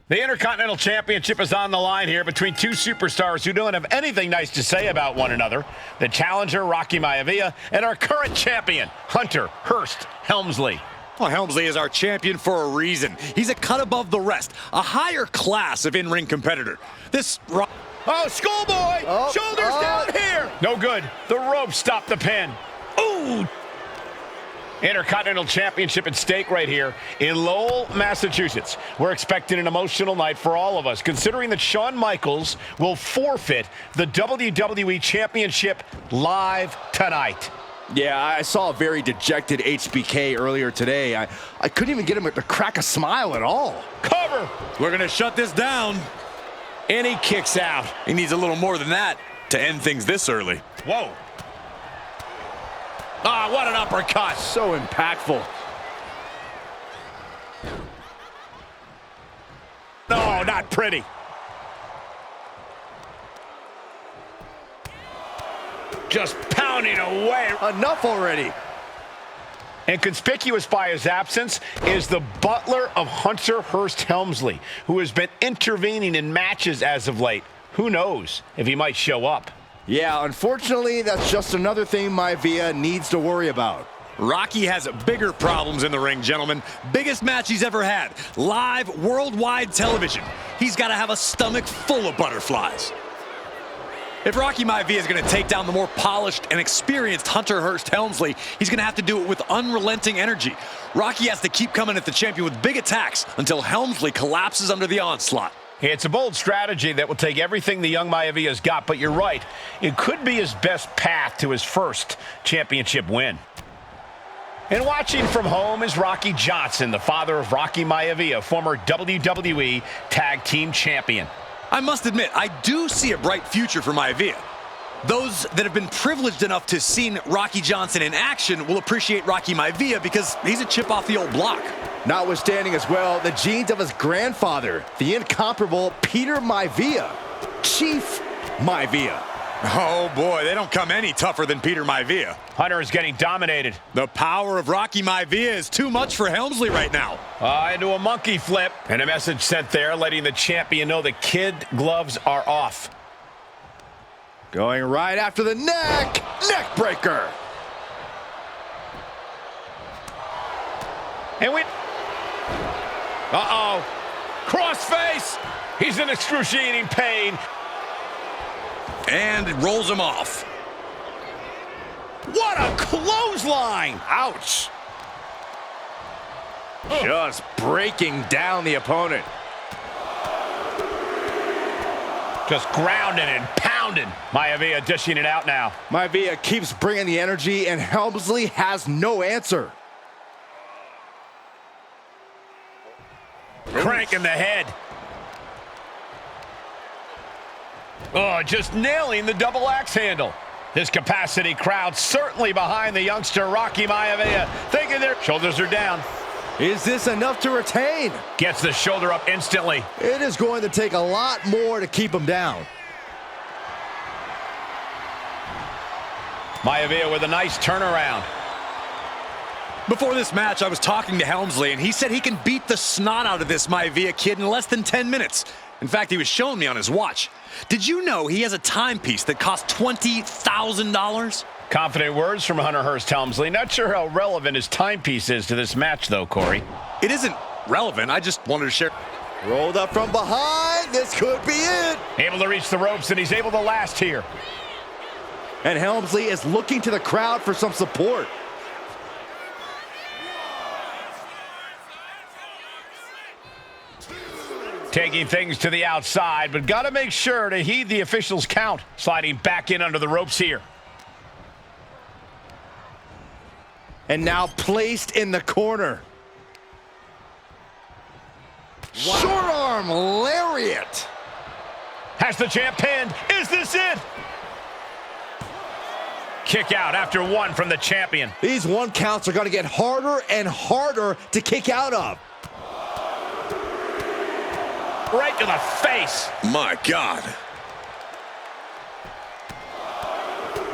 The Intercontinental Championship is on the line here between two superstars who don't have anything nice to say about one another. The challenger, Rocky Maivia, and our current champion, Hunter Hearst Helmsley. Well, Helmsley is our champion for a reason. He's a cut above the rest, a higher class of in-ring competitor. Oh, schoolboy! Shoulders down here! No good. The rope stopped the pin. Ooh! Intercontinental Championship at stake right here in Lowell, Massachusetts. We're expecting an emotional night for all of us, considering that Shawn Michaels will forfeit the WWE Championship live tonight. Yeah, I saw a very dejected HBK earlier today. I couldn't even get him to crack a smile at all. Cover! We're going to shut this down. And he kicks out. He needs a little more than that to end things this early. Whoa. Ah, what an uppercut. So impactful. No, not pretty. Just pounding away. Enough already. And conspicuous by his absence is the butler of Hunter Hearst Helmsley, who has been intervening in matches as of late. Who knows if he might show up. Yeah, unfortunately, that's just another thing Maivia needs to worry about. Rocky has bigger problems in the ring, gentlemen. Biggest match he's ever had. Live, worldwide television. He's got to have a stomach full of butterflies. If Rocky Maivia is going to take down the more polished and experienced Hunter Hearst Helmsley, he's going to have to do it with unrelenting energy. Rocky has to keep coming at the champion with big attacks until Helmsley collapses under the onslaught. It's a bold strategy that will take everything the young Maivia's got, but you're right. It could be his best path to his first championship win. And watching from home is Rocky Johnson, the father of Rocky Maivia, former WWE Tag Team Champion. I must admit, I do see a bright future for Maivia. Those that have been privileged enough to see Rocky Johnson in action will appreciate Rocky Maivia because he's a chip off the old block. Notwithstanding as well, the genes of his grandfather, the incomparable Peter Maivia, Chief Maivia. Oh boy, they don't come any tougher than Peter Maivia. Hunter is getting dominated. The power of Rocky Maivia is too much for Helmsley right now. Into a monkey flip. And a message sent there letting the champion know the kid gloves are off. Going right after the neck breaker. And uh-oh. Crossface. He's in excruciating pain. And rolls him off. What a clothesline! Ouch. Just breaking down the opponent. Just grounding and pounding. Maivia dishing it out now. Maivia keeps bringing the energy, and Helmsley has no answer. Cranking the head. Oh, just nailing the double axe handle. This capacity crowd certainly behind the youngster Rocky Maivia, thinking their shoulders are down. Is this enough to retain? Gets the shoulder up instantly. It is going to take a lot more to keep him down. Maivia with a nice turnaround. Before this match, I was talking to Helmsley, and he said he can beat the snot out of this Maivia kid in less than 10 minutes. In fact, he was showing me on his watch. Did you know he has a timepiece that costs $20,000? Confident words from Hunter Hearst Helmsley. Not sure how relevant his timepiece is to this match, though, Corey. It isn't relevant. I just wanted to share. Rolled up from behind. This could be it. Able to reach the ropes, and he's able to last here. And Helmsley is looking to the crowd for some support. Taking things to the outside, but got to make sure to heed the officials' count. Sliding back in under the ropes here. And now placed in the corner. Wow. Short arm lariat. Has the champ pinned. Is this it? Kick out after one from the champion. These one counts are going to get harder and harder to kick out of. Right to the face. My God.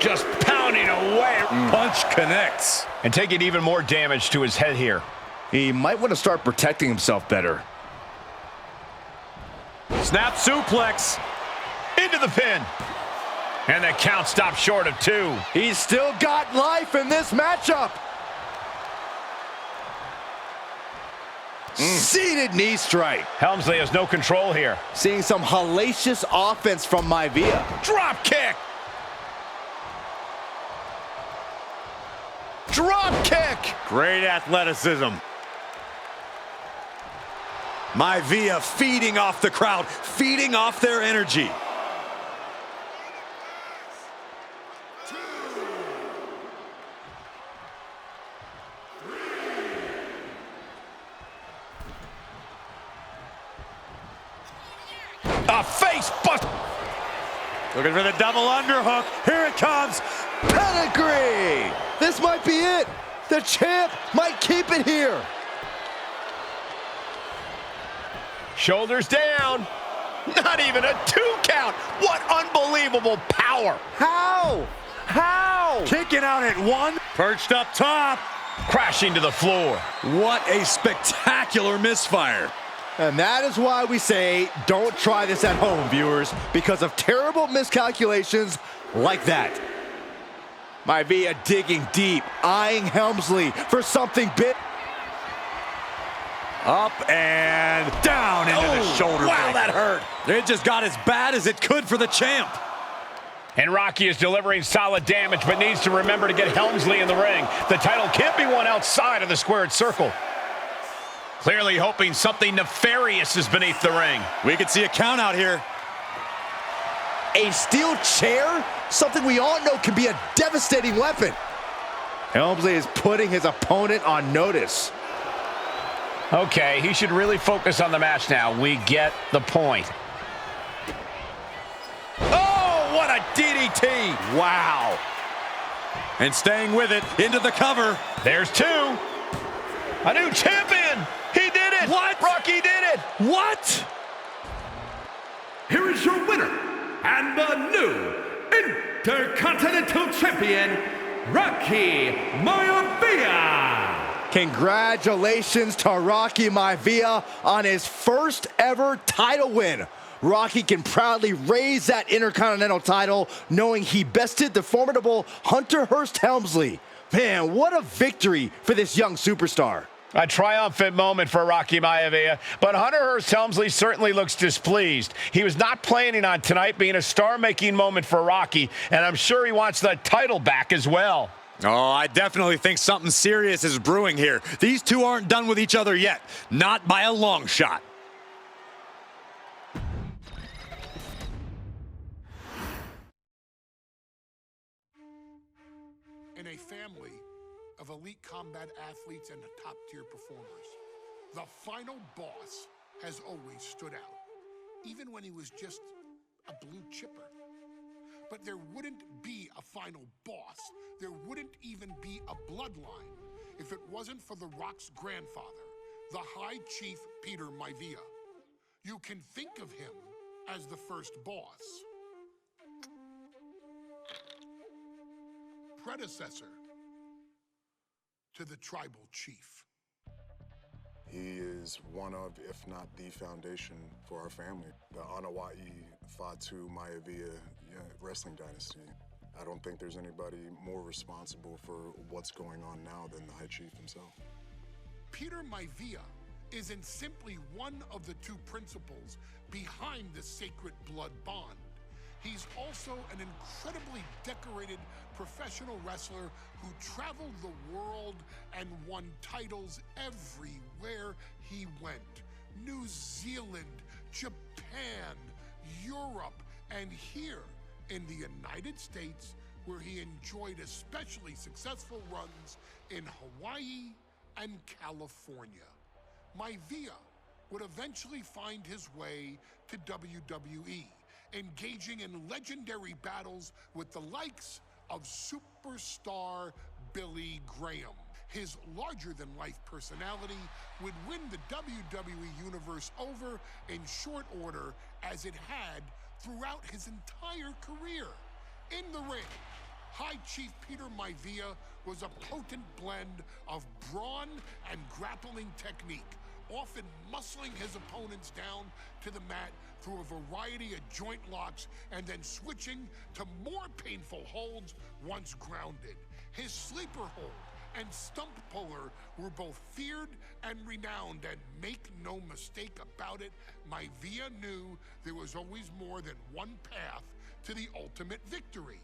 Just pounding away. Punch connects. And taking even more damage to his head here. He might want to start protecting himself better. Snap suplex. Into the pin. And the count stopped short of 2. He's still got life in this matchup. Seated knee strike. Helmsley has no control here. Seeing some hellacious offense from Maivia. Drop kick. Drop kick. Great athleticism. Maivia feeding off the crowd, feeding off their energy. A face bust. Looking for the double underhook. Here it comes. Pedigree. This might be it. The champ might keep it here. Shoulders down. Not even a 2 count. What unbelievable power. How? How? Kicking out at 1. Perched up top. Crashing to the floor. What a spectacular misfire. And that is why we say don't try this at home, viewers, because of terrible miscalculations like that. Maivia digging deep, eyeing Helmsley for something big. Up and down into the shoulder. Wow, breaker. that hurt. It just got as bad as it could for the champ. And Rocky is delivering solid damage, but needs to remember to get Helmsley in the ring. The title can't be won outside of the squared circle. Clearly hoping something nefarious is beneath the ring. We could see a count out here. A steel chair? Something we all know can be a devastating weapon. Helmsley is putting his opponent on notice. Okay, he should really focus on the match now. We get the point. Oh, what a DDT! Wow. And staying with it, into the cover. There's 2. A new champion! He did it! What? Rocky did it! What? Here is your winner, and the new Intercontinental Champion, Rocky Maivia. Congratulations to Rocky Maivia on his first ever title win. Rocky can proudly raise that Intercontinental title knowing he bested the formidable Hunter Hearst Helmsley. Man, what a victory for this young superstar. A triumphant moment for Rocky Maivia, but Hunter Hearst Helmsley certainly looks displeased. He was not planning on tonight being a star-making moment for Rocky, and I'm sure he wants the title back as well. Oh, I definitely think something serious is brewing here. These two aren't done with each other yet. Not by a long shot. In a family of elite combat athletes and top-tier performers, the final boss has always stood out, even when he was just a blue chipper. But there wouldn't be a final boss. There wouldn't even be a bloodline if it wasn't for The Rock's grandfather, the High Chief Peter Maivia. You can think of him as the first boss. Predecessor to the tribal chief. He is one of, if not the foundation for our family. The Anawai Fatu Maivia wrestling dynasty. I don't think there's anybody more responsible for what's going on now than the High Chief himself. Peter Maivia isn't simply one of the 2 principals behind the sacred blood bond. He's also an incredibly decorated professional wrestler who traveled the world and won titles everywhere he went. New Zealand, Japan, Europe, and here in the United States, where he enjoyed especially successful runs in Hawaii and California. Maivia would eventually find his way to WWE, engaging in legendary battles with the likes of superstar Billy Graham. His larger-than-life personality would win the WWE Universe over in short order, as it had throughout his entire career. In the ring, High Chief Peter Maivia was a potent blend of brawn and grappling technique, often muscling his opponents down to the mat through a variety of joint locks and then switching to more painful holds once grounded. His sleeper hold and stump puller were both feared and renowned, and make no mistake about it, Maivia knew there was always more than one path to the ultimate victory.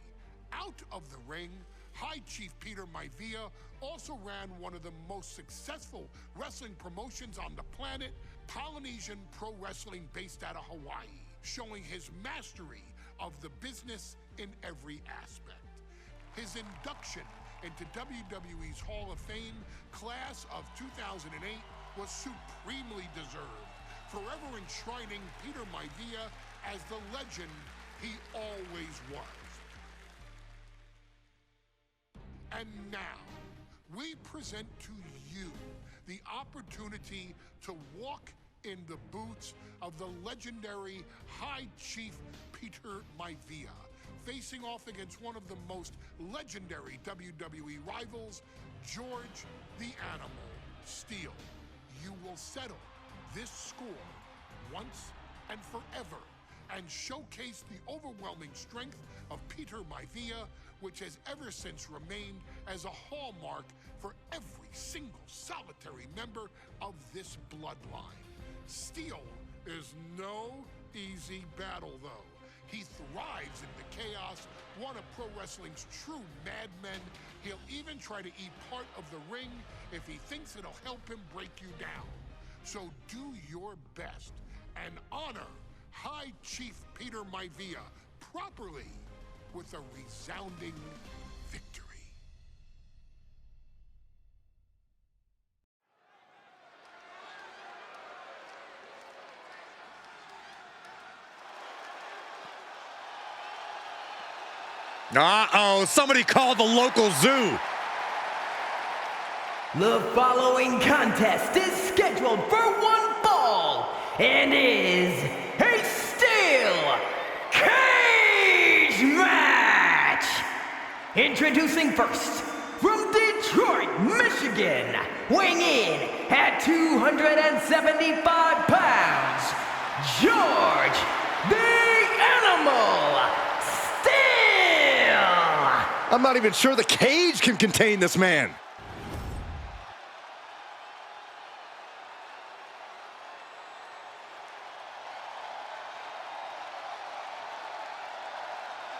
Out of the ring, High Chief Peter Maivia also ran one of the most successful wrestling promotions on the planet, Polynesian Pro Wrestling, based out of Hawaii, showing his mastery of the business in every aspect. His induction into WWE's Hall of Fame class of 2008 was supremely deserved, forever enshrining Peter Maivia as the legend he always was. And now, we present to you the opportunity to walk in the boots of the legendary High Chief Peter Maivia, facing off against one of the most legendary WWE rivals, George the Animal Steele. You will settle this score once and forever and showcase the overwhelming strength of Peter Maivia, which has ever since remained as a hallmark for every single solitary member of this bloodline. Steele is no easy battle, though. He thrives in the chaos, one of pro wrestling's true madmen. He'll even try to eat part of the ring if he thinks it'll help him break you down. So do your best and honor High Chief Peter Maivia properly with a resounding victory. Uh-oh, somebody call the local zoo. The following contest is scheduled for one fall and is a steel cage match. Introducing first, from Detroit, Michigan, weighing in at 275 pounds, George the Animal Steele. I'm not even sure the cage can contain this man.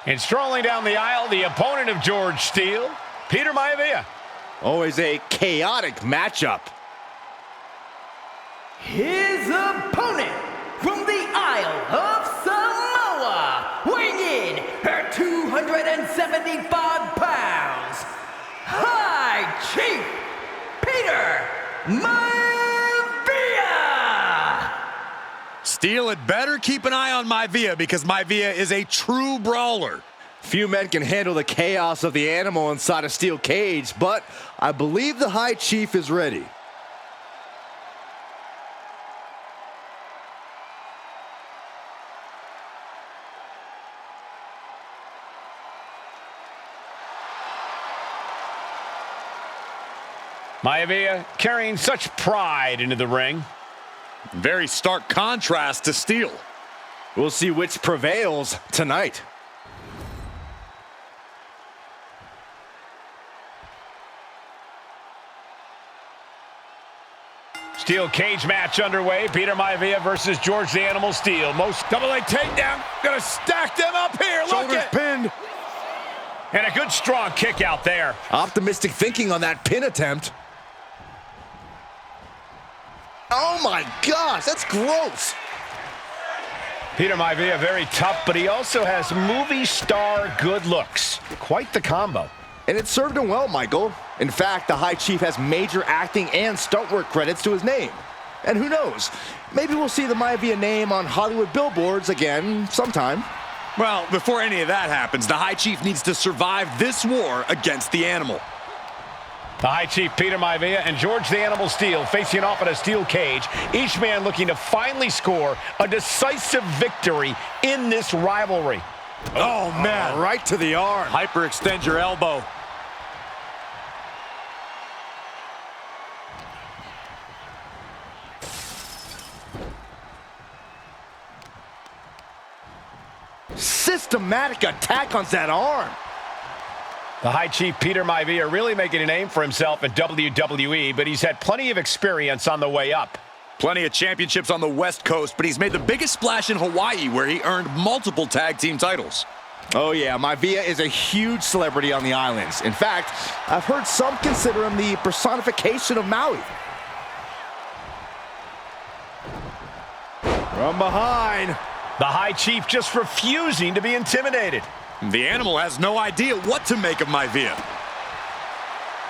And strolling down the aisle, the opponent of George Steele, Peter Maivia. Always a chaotic matchup. His opponent from the Isle of Samoa, weighing in at 275 pounds, High Chief Peter Maivia. Steele had better keep an eye on Maivia because Maivia is a true brawler. Few men can handle the chaos of the animal inside a steel cage, but I believe the High Chief is ready. Maivia carrying such pride into the ring. Very stark contrast to Steele. We'll see which prevails tonight. Steel cage match underway. Peter Maivia versus George the Animal Steele. Most double leg takedown. Gonna stack them up here. Look Shoulders at pinned. And a good strong kick out there. Optimistic thinking on that pin attempt. Oh my gosh, that's gross. Peter Maivia very tough, but he also has movie star good looks. Quite the combo. And it served him well, Michael. In fact, the High Chief has major acting and stunt work credits to his name. And who knows, maybe we'll see the Maivia name on Hollywood billboards again sometime. Well, before any of that happens, the High Chief needs to survive this war against the animal. The High Chief Peter Maivia and George the Animal Steele facing off in a steel cage, each man looking to finally score a decisive victory in this rivalry. Oh, man. Right to the arm. Hyperextend your elbow. Systematic attack on that arm. The High Chief Peter Maivia really making a name for himself in WWE, but he's had plenty of experience on the way up. Plenty of championships on the West Coast, but he's made the biggest splash in Hawaii, where he earned multiple tag team titles. Oh yeah, Maivia is a huge celebrity on the islands. In fact, I've heard some consider him the personification of Maui. From behind. The High Chief just refusing to be intimidated. The Animal has no idea what to make of Maivia.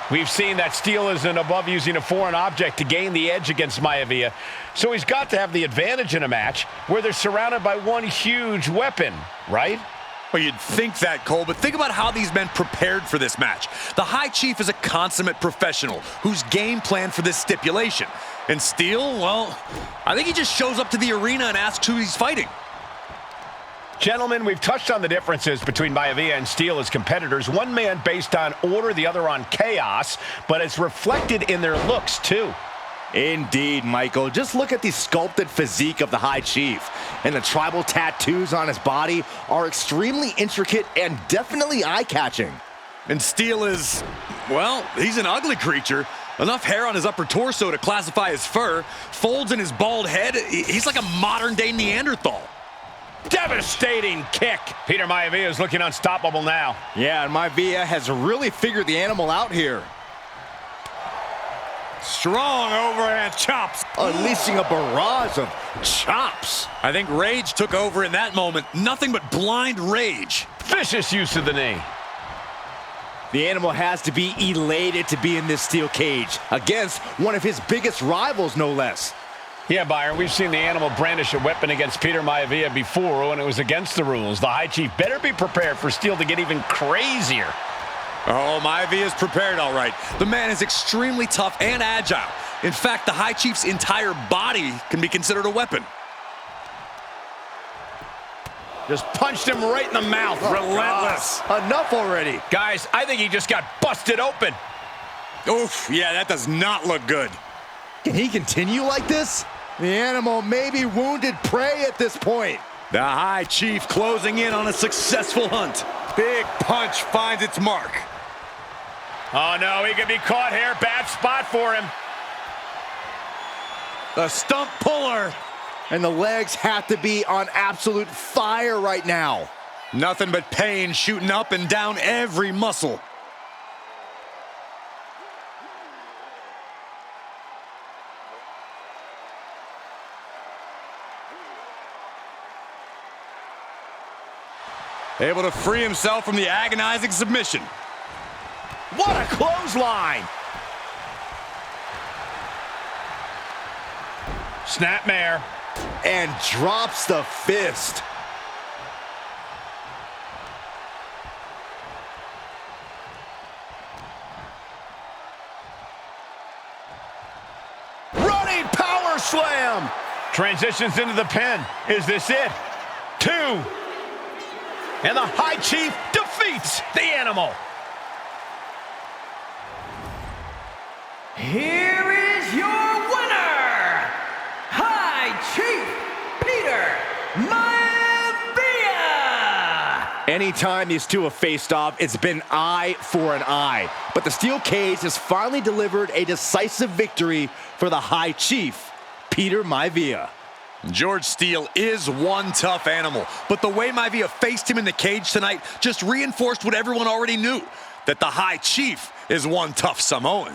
We've seen that Steel isn't above using a foreign object to gain the edge against Maivia, so he's got to have the advantage in a match where they're surrounded by one huge weapon, right? Well, you'd think that, Cole, but think about how these men prepared for this match. The High Chief is a consummate professional who's game planned for this stipulation. And Steel, well, I think he just shows up to the arena and asks who he's fighting. Gentlemen, we've touched on the differences between Maivia and Steel as competitors. One man based on order, the other on chaos, but it's reflected in their looks, too. Indeed, Michael. Just look at the sculpted physique of the High Chief. And the tribal tattoos on his body are extremely intricate and definitely eye-catching. And Steel is, well, he's an ugly creature. Enough hair on his upper torso to classify as fur. Folds in his bald head. He's like a modern-day Neanderthal. Devastating kick. Peter Maivia is looking unstoppable now. Yeah, and Maivia has really figured the Animal out here. Strong overhand chops. Unleashing a barrage of chops. I think rage took over in that moment. Nothing but blind rage. Vicious use of the knee. The Animal has to be elated to be in this steel cage against one of his biggest rivals, no less. Yeah, Byron, we've seen the Animal brandish a weapon against Peter Maivia before when it was against the rules. The High Chief better be prepared for Steel to get even crazier. Oh, Maivia is prepared, all right. The man is extremely tough and agile. In fact, the High Chief's entire body can be considered a weapon. Just punched him right in the mouth. Oh, relentless. God. Enough already. Guys, I think he just got busted open. Oof, yeah, that does not look good. Can he continue like this? The Animal may be wounded prey at this point. The High Chief closing in on a successful hunt. Big punch finds its mark. Oh, no, he could be caught here. Bad spot for him. The stump puller. And the legs have to be on absolute fire right now. Nothing but pain shooting up and down every muscle. Able to free himself from the agonizing submission. What a clothesline. Snapmare. And drops the fist. Running power slam. Transitions into the pin. Is this it? 2. And the High Chief defeats the Animal. Here is your winner, High Chief Peter Maivia! Anytime these two have faced off, it's been eye for an eye. But the steel cage has finally delivered a decisive victory for the High Chief, Peter Maivia. George Steele is one tough animal, but the way Maivia faced him in the cage tonight just reinforced what everyone already knew, that the High Chief is one tough Samoan.